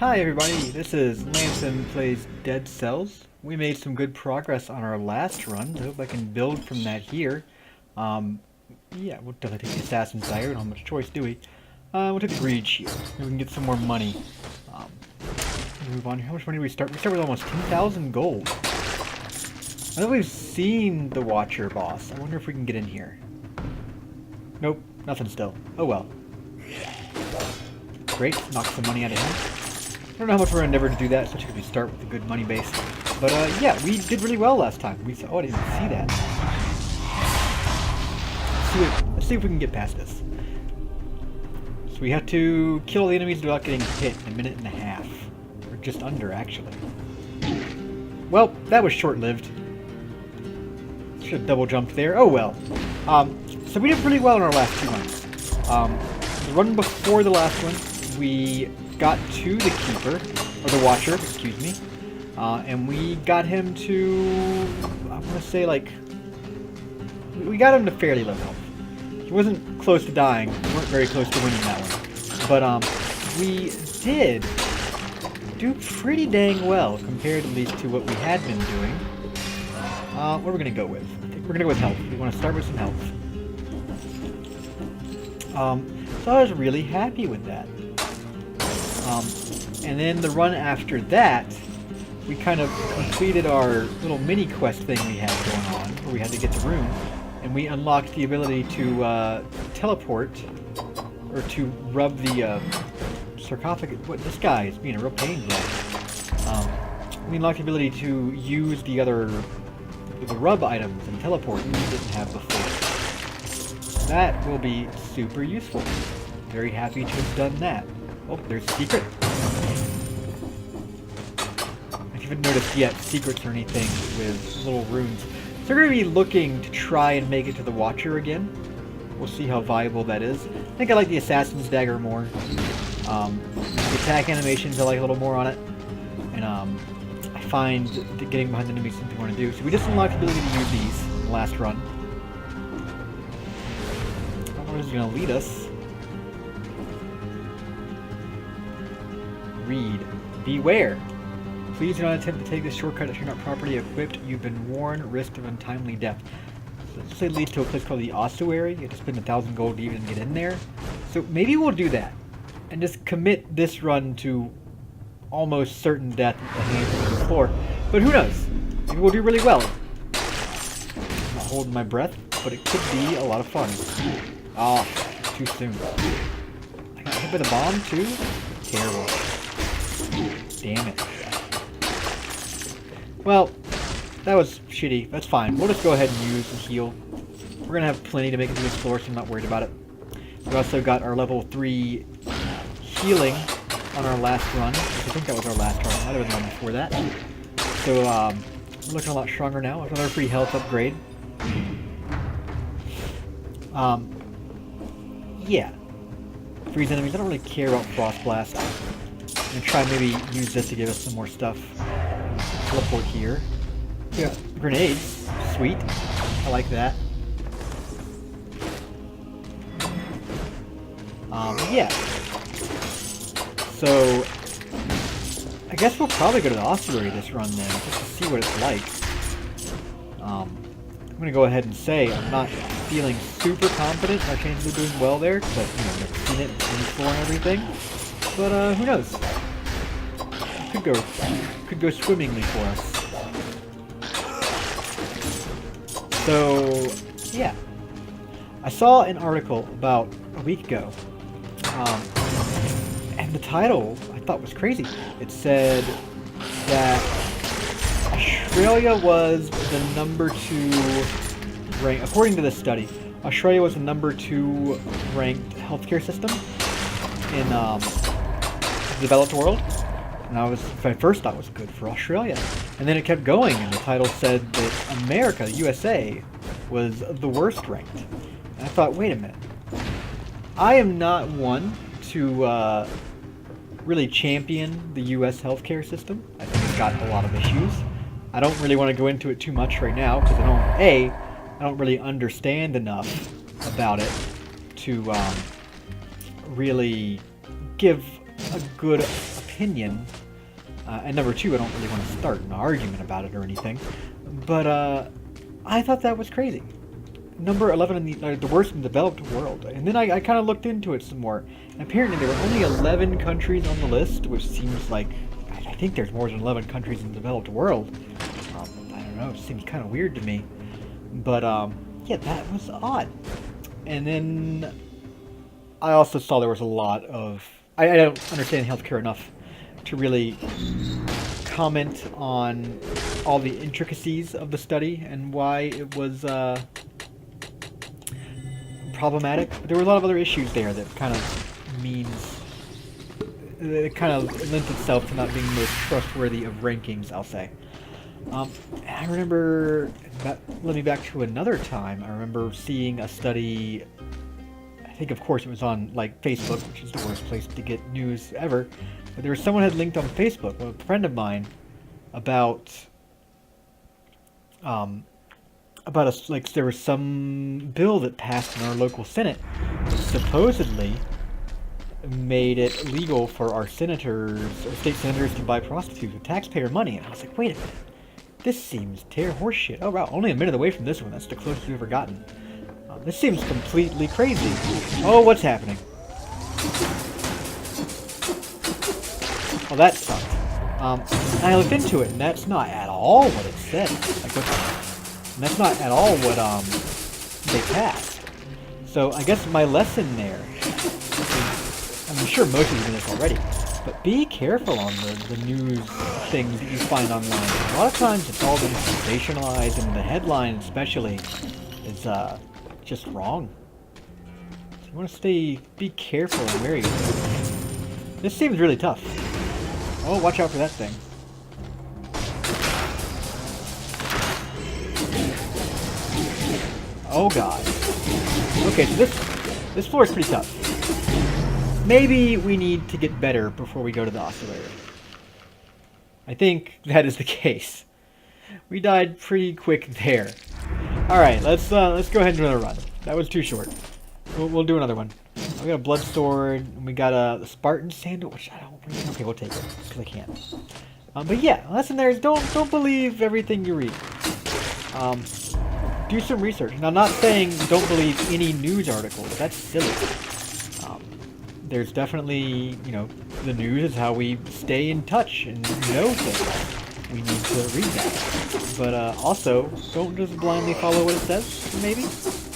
Hi everybody, this is Lancen Plays Dead Cells. We made some good progress on our last run. I hope I can build from that here. Yeah, we'll definitely take the Assassin's Dagger. We don't have much choice, do we? We'll take the Greed Shield. Maybe we can get some more money. Um, move on here. How much money do we start? We start with almost 10,000 gold. I know we've seen the Watcher boss. I wonder if we can get in here. Nope, nothing still. Oh well. Great, knock some money out of him. I don't know how much we're going to endeavor to do that, especially because we start with a good money base. But yeah, we did really well last time. Oh, I didn't even see that. Let's see if we can get past this. So we have to kill all the enemies without getting hit in a minute and a half. Or just under, actually. Well, that was short-lived. Should have double jumped there. Oh well. So we did really well in our last two runs. The run before the last one, we got to the Keeper, or the Watcher, excuse me, and we got him to, I want to say, like, we got him to fairly low health. He wasn't close to dying. We weren't very close to winning that one. But we did do pretty dang well, compared at least to what we had been doing. What are we going to go with? I think we're going to go with health. We want to start with some health. So I was really happy with that. And then the run after that, we kind of completed our little mini quest thing we had going on, where we had to get the room, and we unlocked the ability to teleport, or to rub the sarcophagus. What, this guy is being a real pain in the ass. We unlocked the ability to use the rub items and teleport that we didn't have before. That will be super useful. Very happy to have done that. Oh, there's a secret. If you haven't noticed yet, secrets or anything with little runes. So we're going to be looking to try and make it to the Watcher again. We'll see how viable that is. I think I like the Assassin's Dagger more. The attack animations I like a little more on it. And I find that getting behind the enemy is something I want to do. So we just unlocked the ability to use these in the last run. I don't know where this is going to lead us. Read. Beware. Please do not attempt to take this shortcut if you're not properly equipped. You've been warned. Risk of untimely death. So this leads to a place called the Ossiwho. You have to spend 1,000 gold to even get in there. So maybe we'll do that. And just commit this run to almost certain death at the hands of the floor. But who knows? Maybe we'll do really well. I'm not holding my breath, but it could be a lot of fun. Ah, too soon. I got hit with a bomb too? Terrible. Damn it. Well, that was shitty. That's fine. We'll just go ahead and use the heal. We're going to have plenty to make it through this floor, so I'm not worried about it. We also got our level 3 healing on our last run. I think that was our last run. Might have been the one before that. So, we're looking a lot stronger now. Another free health upgrade. Yeah. Freeze enemies. I don't really care about Frost Blast. I'm gonna try and maybe use this to give us some more stuff. Teleport here. Yeah, grenades. Sweet. I like that. Yeah. So, I guess we'll probably go to the ossuary this run then, just to see what it's like. I'm gonna go ahead and say I'm not feeling super confident in our chances of doing well there, because I've never seen it in the floor and everything. But who knows? Could go swimmingly for us. So yeah, I saw an article about a week ago, and the title I thought was crazy. It said that Australia was the #2 ranked, according to this study. Australia was the #2 ranked healthcare system in the developed world. And I first thought it was good for Australia. And then it kept going, and the title said that America, the USA, was the worst ranked. And I thought, wait a minute. I am not one to really champion the US healthcare system. I think it's got a lot of issues. I don't really want to go into it too much right now, because I don't really understand enough about it to really give a good opinion. And number two, I don't really want to start an argument about it or anything. But I thought that was crazy. Number 11 in the worst in the developed world. And then I kind of looked into it some more. And apparently there were only 11 countries on the list, which seems like, I think there's more than 11 countries in the developed world. I don't know, it seems kind of weird to me. But yeah, that was odd. And then I also saw there was a lot of... I don't understand healthcare enough to really comment on all the intricacies of the study and why it was problematic. But there were a lot of other issues there that kind of means... It kind of lent itself to not being the most trustworthy of rankings, I'll say. I remember, that led me back to another time. I remember seeing a study, I think of course it was on like Facebook, which is the worst place to get news ever. But there was someone had linked on Facebook, a friend of mine, about like there was some bill that passed in our local Senate that supposedly made it legal for our senators, or state senators, to buy prostitutes with taxpayer money. And I was like, wait a minute. This seems horseshit. Oh wow, only a minute away from this one. That's the closest we've ever gotten. This seems completely crazy. Oh, what's happening? Oh, that sucked. I looked into it, and that's not at all what it said. Like, that's not at all what they passed. So I guess my lesson there, I'm sure most of you know this already, but be careful on the news things that you find online. A lot of times it's all been sensationalized, and the headline especially is just wrong. So you want to be careful and wary of it. This seems really tough. Oh, watch out for that thing. Oh god. Okay, so this floor is pretty tough. Maybe we need to get better before we go to the oscillator. I think that is the case. We died pretty quick there. Alright, let's go ahead and do another run. That was too short. We'll do another one. We got a blood sword, and we got a Spartan sandal, which I don't really... Okay, we'll take it, because I can. But yeah, lesson there is don't believe everything you read. Do some research. Now, I'm not saying don't believe any news articles. That's silly. There's definitely, you know, the news is how we stay in touch and know things. We need to read that. But also, don't just blindly follow what it says, maybe.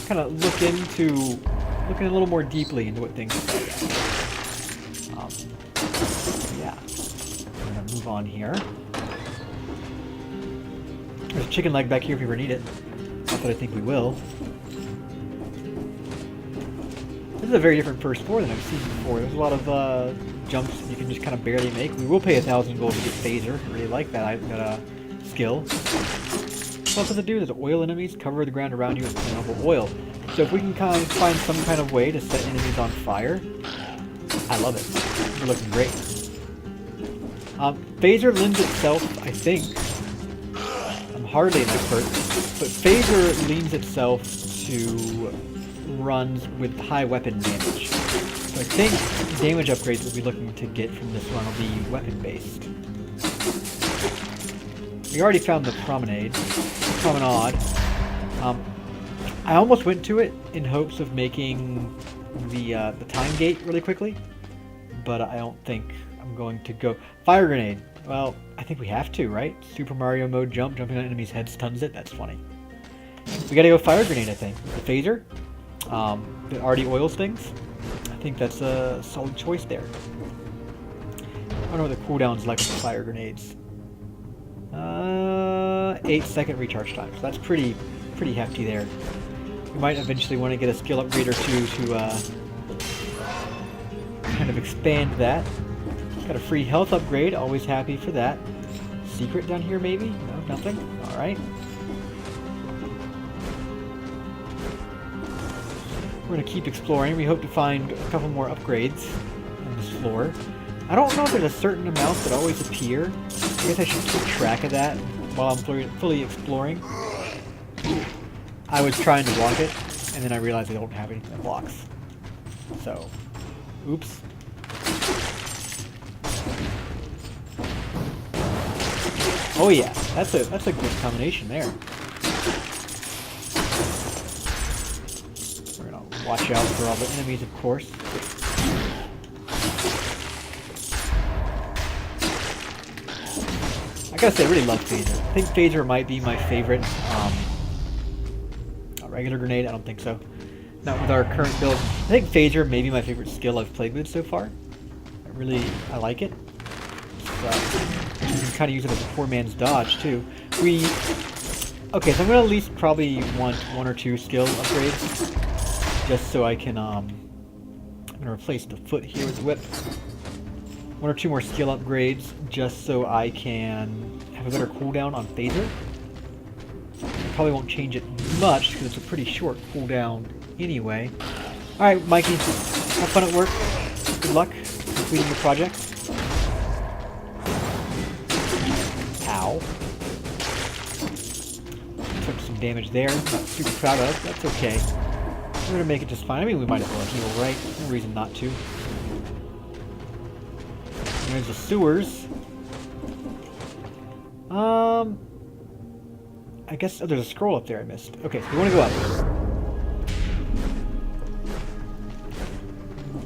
Kind of looking a little more deeply into what things say. Yeah. I'm going to move on here. There's a chicken leg back here if you ever need it. Not that I think we will. This is a very different first floor than I've seen before. There's a lot of jumps that you can just kind of barely make. We will pay 1,000 gold to get phaser. I really like that skill. What does it do? There's oil enemies. Cover the ground around you with flammable oil. So if we can kind of find some kind of way to set enemies on fire, I love it. We're looking great. Phaser lends itself, I think, I'm hardly an expert, but phaser leans itself to runs with high weapon damage. So I think damage upgrades we'll be looking to get from this run will be weapon-based. We already found the promenade. I almost went to it in hopes of making the time gate really quickly, but I don't think I'm going to go. Fire grenade. Well, I think we have to, right? Super Mario mode jump, jumping on enemies' heads stuns it. That's funny. We gotta go fire grenade, I think. The phaser. The already oil stings. I think that's a solid choice there. I don't know what the cooldown's like with the fire grenades. 8-second recharge time. So that's pretty hefty there. We might eventually want to get a skill upgrade or two to kind of expand that. Got a free health upgrade. Always happy for that. Secret down here maybe? No, nothing? Alright. We're going to keep exploring. We hope to find a couple more upgrades on this floor. I don't know if there's a certain amount that always appear. I guess I should keep track of that while I'm fully exploring. I was trying to block it, and then I realized I don't have anything that blocks. So, oops. Oh yeah, that's a good combination there. We're gonna watch out for all the enemies, of course. I gotta say, I really love Phaser. I think Phaser might be my favorite. A regular grenade? I don't think so. Not with our current build. I think Phaser may be my favorite skill I've played with so far. I like it. You can kind of use it as a poor man's dodge too. Okay, so I'm gonna at least probably want 1 or 2 skill upgrades, just so I can. I'm gonna replace the foot here with the whip. 1 or 2 more skill upgrades, just so I can have a better cooldown on Phaser. I probably won't change it much because it's a pretty short cooldown anyway. All right, Mikey, have fun at work. Good luck completing your project. Ow. Took some damage there. Not super proud of. That's okay. We're gonna make it just fine. I mean, we might as well heal, right? No reason not to. And there's the sewers. I guess there's a scroll up there I missed. Okay, so we want to go up.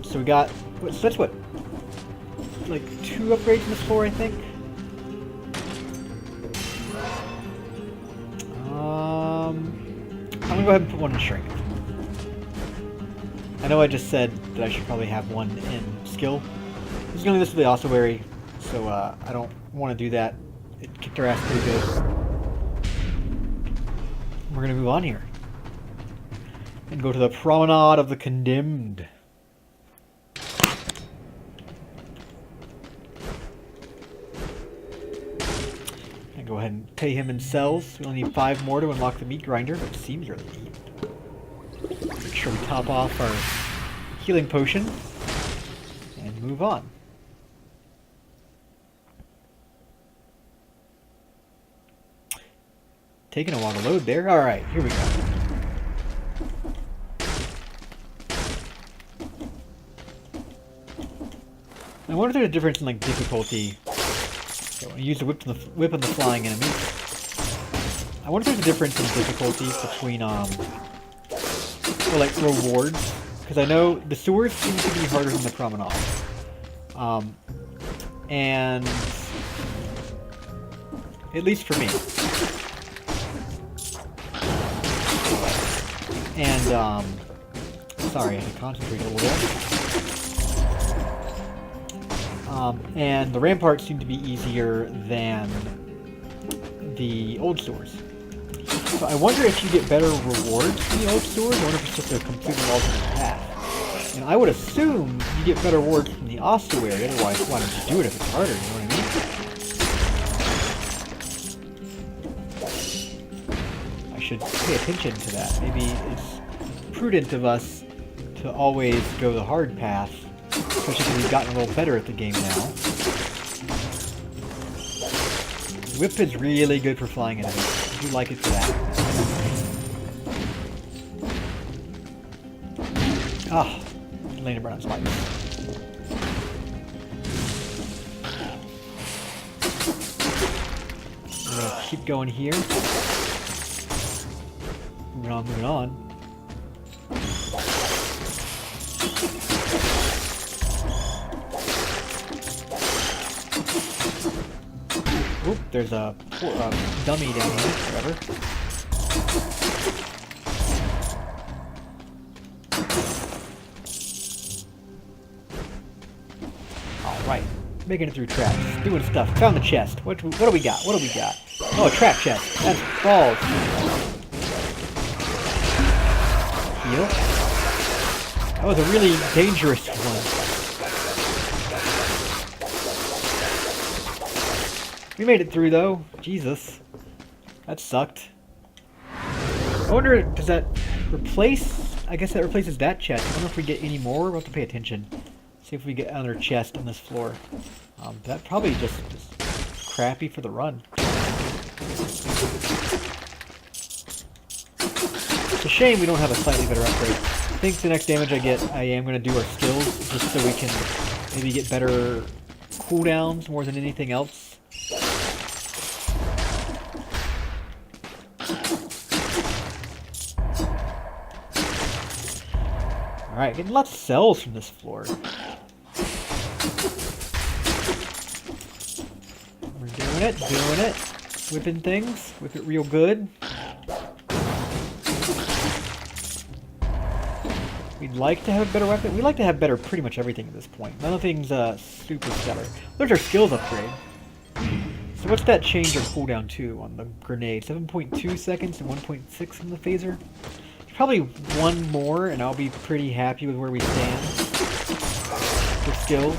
So we got. So that's what? Like 2 upgrades in this floor, I think. I'm gonna go ahead and put 1 in strength. I know I just said that I should probably have 1 in skill. This is gonna leave this for the Ossiwho, so I don't want to do that. It kicked our ass pretty good. We're gonna move on here and go to the Promenade of the Condemned. And go ahead and pay him in cells. We only need 5 more to unlock the meat grinder, which seems really neat. Make sure we top off our healing potion and move on. Taking a while to load there. Alright, here we go. I wonder if there's a difference in like difficulty. Okay, when you use the whip on the flying enemy. I wonder if there's a difference in difficulty between or like rewards. Because I know the sewers seem to be harder than the promenade. And at least for me. And, sorry, I had to concentrate a little bit. And the ramparts seem to be easier than the old sewers. So I wonder if you get better rewards from the old sewers, or if it's just a completely alternate path. And I would assume you get better rewards from the Ossiwho, otherwise why don't you do it if it's harder, you know what I mean? I should pay attention to that. Maybe it's prudent of us to always go the hard path, especially because we've gotten a little better at the game now. Whip is really good for flying enemies. I do like it for that. Ah, landing right on spikes. We're gonna keep going here. Moving on, moving on. Oop, there's a dummy down here, forever. Alright, making it through traps, doing stuff. Found the chest. What do we got? What do we got? Oh, a trap chest. That's balls. Heal. That was a really dangerous one. We made it through though. Jesus. That sucked. I wonder, does that replace? I guess that replaces that chest. I wonder if we get any more. We'll have to pay attention. See if we get another chest on this floor. That probably just is crappy for the run. It's a shame we don't have a slightly better upgrade. I think the next damage I get, I am going to do our skills, just so we can maybe get better cooldowns more than anything else. Alright, getting lots of cells from this floor. We're doing it. Whipping things. Whip it real good. We'd like to have a better weapon. We like to have better pretty much everything at this point. Nothing's super stellar. There's our skills upgrade. So what's that change our cooldown to on the grenade? 7.2 seconds and 1.6 on the phaser? Probably one more and I'll be pretty happy with where we stand for skills.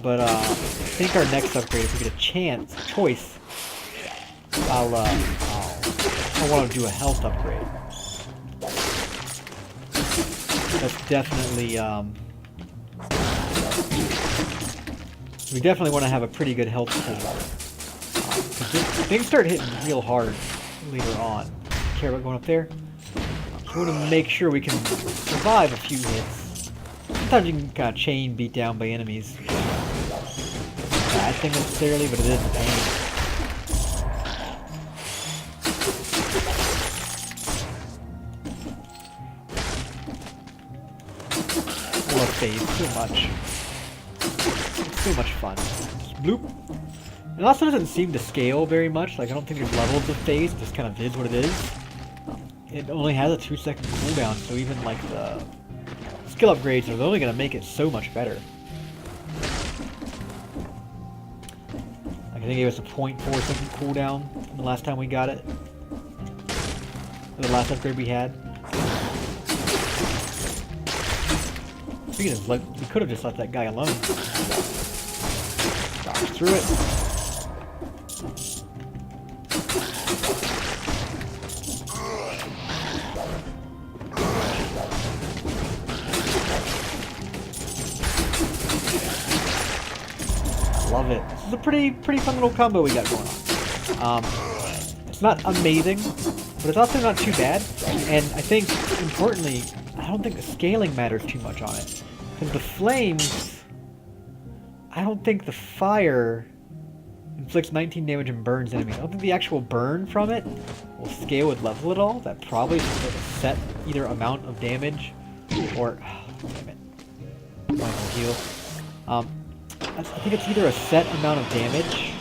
But I think our next upgrade, if we get a choice, I'll want to do a health upgrade. That's definitely, we definitely want to have a pretty good health pool. Things start hitting real hard later on. Care about going up there? So we want to make sure we can survive a few hits. Sometimes you can kind of chain beat down by enemies. Not a bad thing necessarily, but it is a pain. I love phase so much. It's so much fun. Just bloop. It also doesn't seem to scale very much. Like, I don't think there's levels of phase. It just kind of is what it is. It only has a 2-second cooldown, so even like the skill upgrades are only going to make it so much better. Like, I think it gave us a 0.4-second cooldown from the last time we got it. The last upgrade we had. Speaking of, like, we could have just let that guy alone. Dodge through it. Love it. This is a pretty fun little combo we got going on. It's not amazing, but it's also not too bad. And I think, importantly, I don't think the scaling matters too much on it. Because the flames, I don't think the fire inflicts 19 damage and burns enemies. I don't think the actual burn from it will scale with level at all. That probably is like a set either amount of damage or... Oh, damn it. I'm not gonna heal. I think it's either a set amount of damage,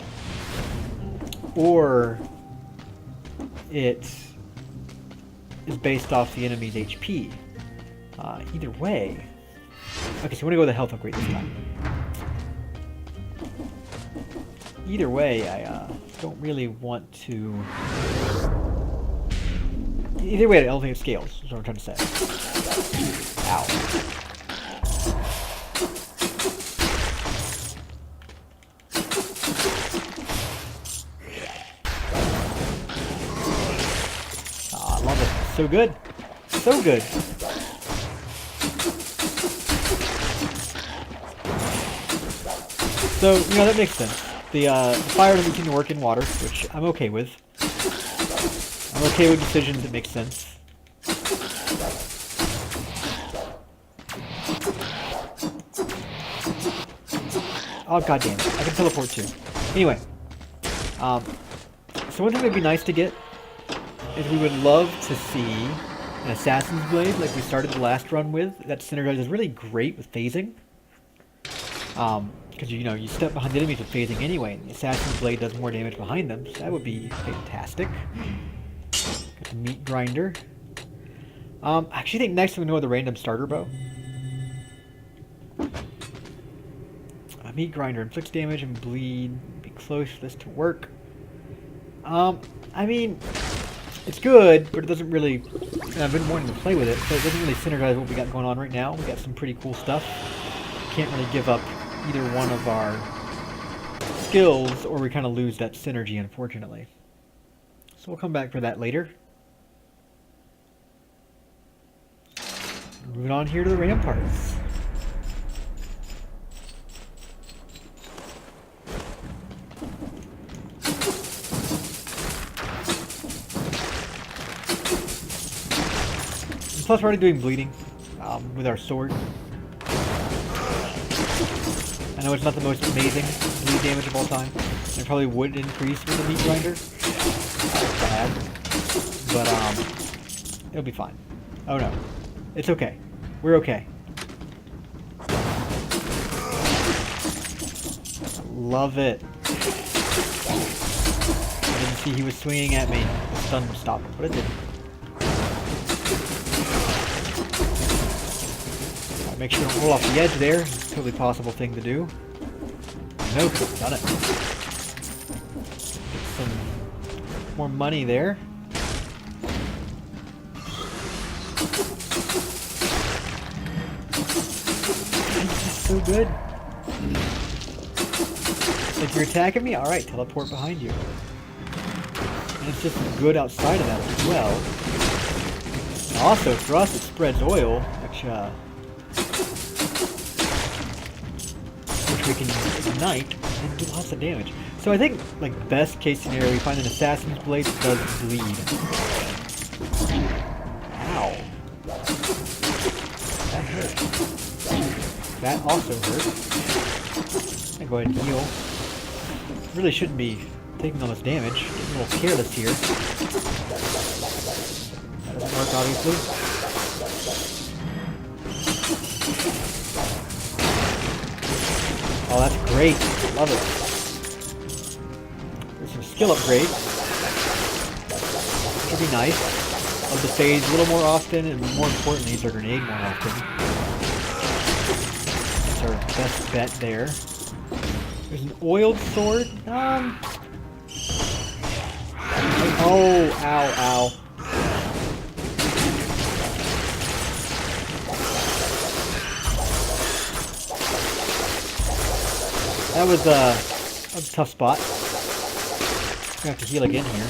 or it is based off the enemy's HP. Either way... Okay, so we want to go with the health upgrade this time. Either way, I don't really want to... Either way, I don't think it scales, is what I'm trying to say. Ow. So good. So good. So, you know, that makes sense. The fire doesn't seem to work in water, which I'm okay with. I'm okay with decisions that make sense. Oh, goddamn it. I can teleport too. Anyway. So one thing that'd be nice to get is we would love to see an Assassin's Blade like we started the last run with. That synergizes really great with phasing. Because, you know, you step behind the enemies with phasing anyway, and the Assassin's Blade does more damage behind them, so that would be fantastic. Got the meat grinder. I actually think next I'm going to go with the random starter bow. A meat grinder inflicts damage and bleed. Be close for this to work. I mean... It's good, but it doesn't really... I've been wanting to play with it, so it doesn't really synergize what we got going on right now. We got some pretty cool stuff. Can't really give up either one of our skills, or we kind of lose that synergy, unfortunately. So we'll come back for that later. Moving on here to the ramparts. Plus, we're already doing bleeding with our sword. I know it's not the most amazing bleed damage of all time. It probably would increase with the meat grinder. That's bad. but it'll be fine. Oh no, it's okay. We're okay. Love it. I didn't see he was swinging at me. The stun would stop it, but it didn't. Make sure you don't roll off the edge there. It's a totally possible thing to do. No, could have done it. Get some more money there. So good. Like you're attacking me? Alright, teleport behind you. And it's just good outside of that as well. And also, for us, it spreads oil, which we can ignite and do lots of damage. So I think, like, best case scenario, we find an Assassin's Blade that does bleed. Ow. That hurt. That also hurt. I go ahead and heal. Really shouldn't be taking all this damage. Getting a little careless here. That doesn't work, obviously. Oh, that's great. Love it. There's some skill upgrades. Should be nice. Love the phase a little more often, and more importantly, use our grenade more often. That's our best bet there. There's an oiled sword. Oh, ow, ow. That was a tough spot. I'm gonna have to heal again here.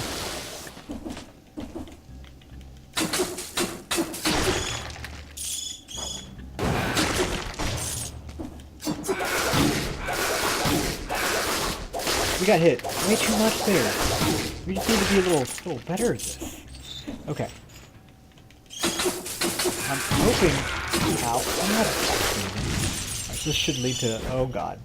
We got hit way too much there. We just need to be a little better at this. Okay. I'm hoping. Ow. Alright, so this should lead to. Oh god.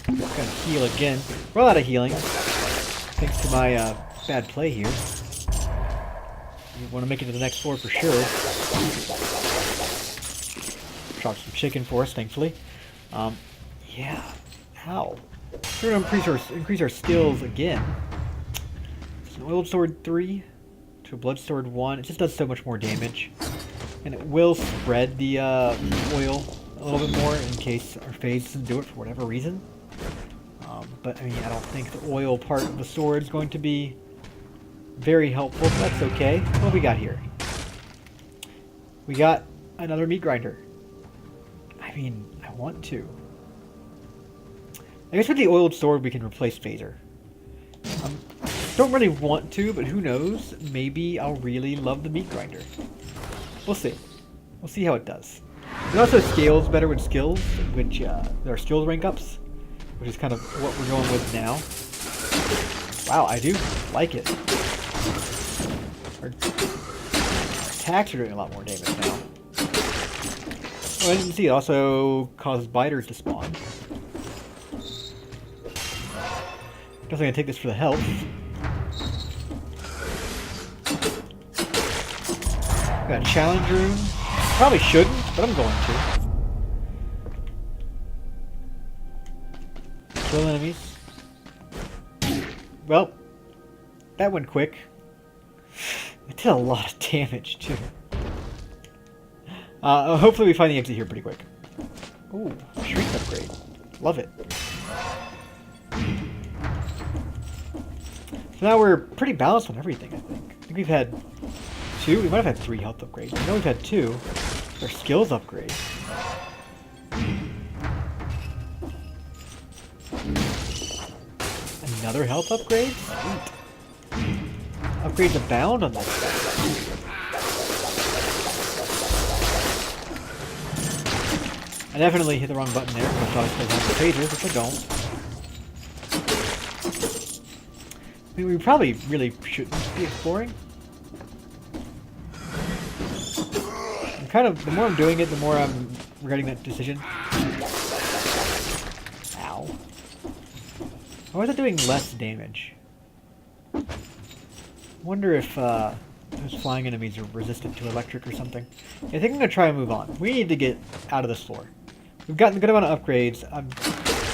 Gonna heal again. We're out of healing. Thanks to my bad play here. We want to make it to the next floor for sure. Dropped some chicken for us, thankfully. Yeah. Ow. We're gonna increase our skills again. It's an oiled sword 3 to a blood sword 1. It just does so much more damage, and it will spread the oil a little bit more in case our phase doesn't do it for whatever reason. But I mean, I don't think the oil part of the sword is going to be very helpful. But that's okay. What we got here? We got another meat grinder. I mean, I want to. I guess with the oiled sword we can replace phaser. Don't really want to, but who knows? Maybe I'll really love the meat grinder. We'll see. We'll see how it does. It also scales better with skills, which there are skills rank ups, which is kind of what we're going with now. Wow, I do like it. Our attacks are doing a lot more damage now. Oh, I didn't see it also causes biters to spawn. Definitely gonna take this for the health. Got a challenge room. Probably shouldn't, but I'm going to. Kill enemies. Well, that went quick. It did a lot of damage too. Hopefully we find the exit here pretty quick. Ooh, shrink upgrade. Love it. So now we're pretty balanced on everything, I think. I think we've had 2. We might have had 3 health upgrades. I know we've had 2. Our skills upgrade. Another health upgrade? Sweet. Upgrades abound on this stuff. I definitely hit the wrong button there, because I thought I still had the phasers, which I don't. I mean, we probably really shouldn't be exploring. I'm kind of, the more I'm doing it, the more I'm regretting that decision. Ow. Why was it doing less damage? wonder if those flying enemies are resistant to electric or something. Yeah, I think I'm going to try and move on. We need to get out of this floor. We've gotten a good amount of upgrades. I'm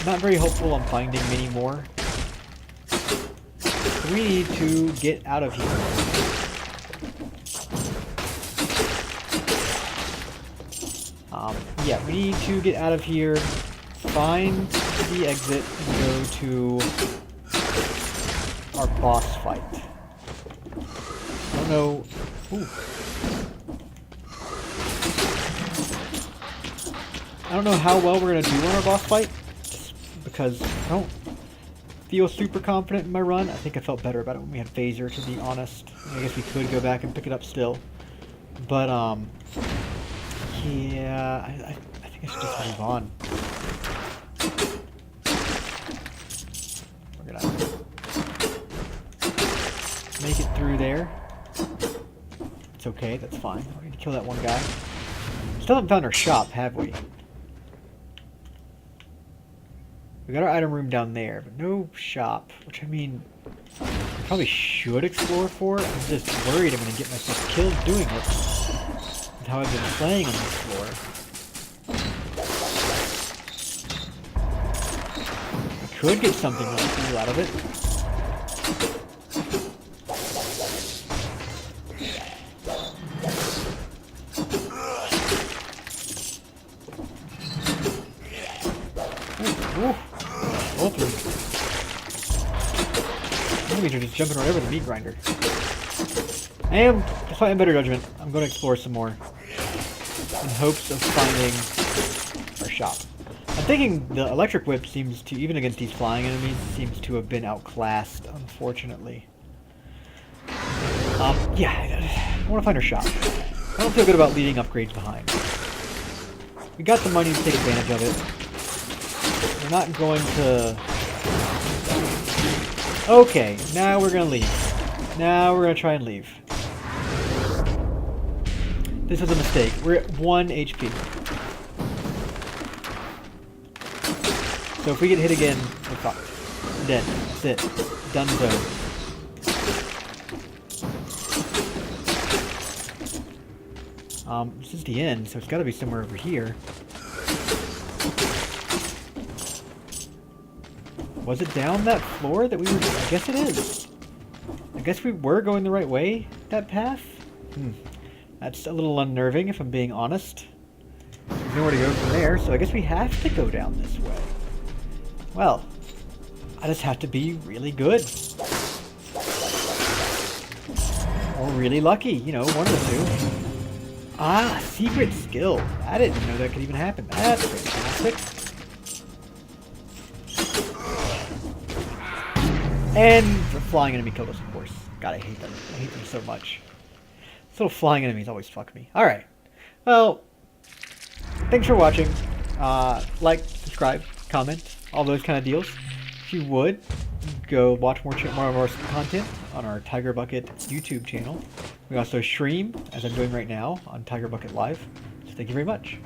not very hopeful on finding many more. So we need to get out of here. Yeah, we need to get out of here, find the exit, and go to our boss fight. I don't know. Ooh. I don't know how well we're gonna do on our boss fight, just because I don't feel super confident in my run. I think I felt better about it when we had Phaser, to be honest. I guess we could go back and pick it up still, but yeah, I think I should just move on. We're gonna make it through there. It's okay, that's fine. We're gonna kill that one guy. Still haven't found our shop, have we? We got our item room down there, but no shop. Which, I mean, I probably should explore for. I'm just worried I'm gonna get myself killed doing it. With how I've been playing on this floor. I could get something really cool out of it. Enemies are just jumping right over the meat grinder. Despite my better judgment, I'm going to explore some more in hopes of finding our shop. I'm thinking the electric whip seems to, even against these flying enemies, seems to have been outclassed, unfortunately. Yeah, I want to find our shop. I don't feel good about leaving upgrades behind. We got the money to take advantage of it. We're not going to... Okay, now we're gonna leave. Now we're gonna try and leave. This was a mistake. We're at 1 HP. So if we get hit again, we're fucked. We're dead. That's it. Dunzo. This is the end, so it's gotta be somewhere over here. Was it down that floor that we were... I guess it is. I guess we were going the right way, that path? That's a little unnerving, if I'm being honest. There's nowhere to go from there, so I guess we have to go down this way. Well, I just have to be really good. Or really lucky, you know, one of the two. Ah, secret skill. I didn't know that could even happen. That's fantastic. And the flying enemy killed us, of course. God, I hate them. I hate them so much. These little flying enemies always fuck me. Alright. Well, thanks for watching. Like, subscribe, comment, all those kind of deals. If you would, go watch more of our content on our Tiger Bucket YouTube channel. We also stream, as I'm doing right now, on Tiger Bucket Live. So thank you very much.